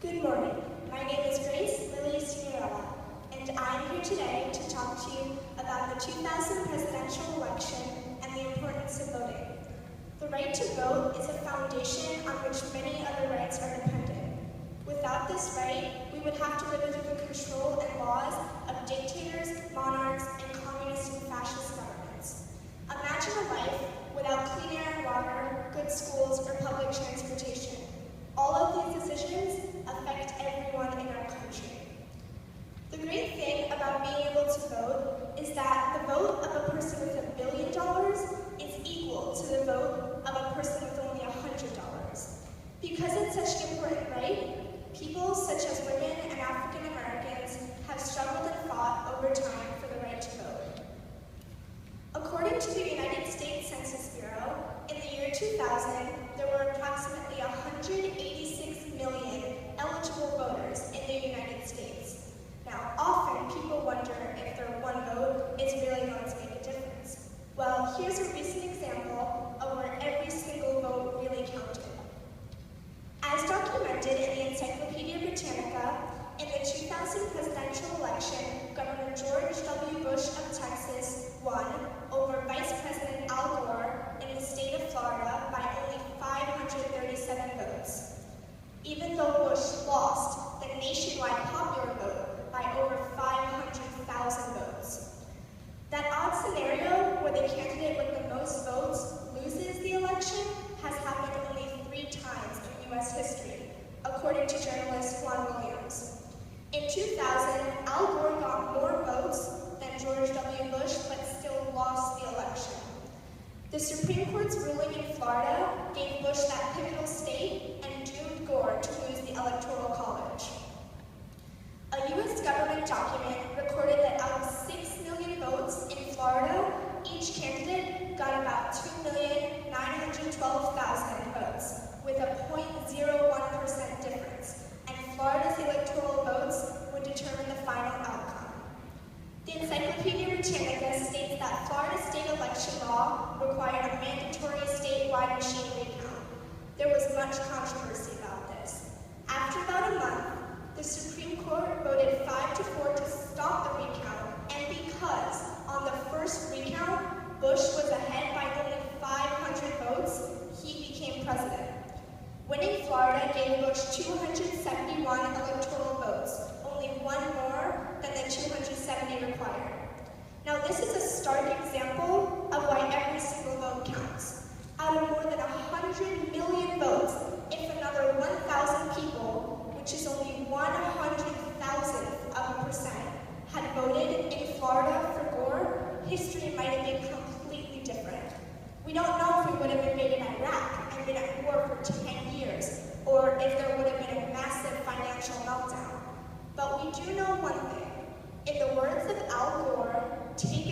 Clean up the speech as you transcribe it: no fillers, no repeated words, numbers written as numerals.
Good morning. My name is Signorella, and I am here today to talk to you about the 2000 presidential election and the importance of voting. The right to vote is a foundation on which many other rights are dependent. Without this right, we would have to live under the control and laws of dictators, monarchs, and communist and fascist governments. Imagine a life without clean air and water, good schools, or public transportation. All of these decisions affect everyone in our country. The great thing about being able to vote is that the vote of a person with $1 billion is equal to the vote of a person with only $100. Because it's such an important right, people such as women and African Americans have struggled and fought over time for the right to vote. According to the United States Census Bureau, in the year 2000, there were approximately 186 million eligible voters in the United States. Now, often people wonder if their one vote is really going to make a difference. Well, here's a recent example of where every single vote really counted. As documented in the Encyclopedia Britannica, in the 2000 presidential election, Governor George W. Bush of Texas won over Vice President Al Gore in the state of Florida by only 537 votes. Even though Bush lost the nationwide popular vote by over 500,000 votes. That odd scenario where the candidate with the most votes loses the election has happened only 3 times in U.S. history, according to journalist Juan Williams. In 2000, Al Gore got more votes than George W. Bush, but still lost the election. The Supreme Court's ruling in Florida gave Bush that pivotal state and doomed Gore to lose the Electoral College. A U.S. government document recorded that out of 6 million votes in Florida, each candidate got about 2,912,000 votes, with a 0.01% difference, and Florida's electoral votes would determine the final outcome. The Encyclopedia Britannica states that Florida state election law required a mandatory statewide machine recount. There was much controversy about this. After about a month, the Supreme Court voted 5-4 to stop the recount, and because on the first recount, Bush was ahead by only 500 votes, he became president. Winning Florida gave Bush 271 electoral votes, only one more than the 270 required. Now this is a stark example of why every single vote counts. Out of more than 100 million votes, if another 1,000 people, which is only 100,000th of a percent, had voted in Florida for Gore, history might have been completely different. We don't know if we would have invaded Iraq and been at war for 10 years, or if there would have been a massive financial meltdown. But we do know one thing. In the words of Al Gore, take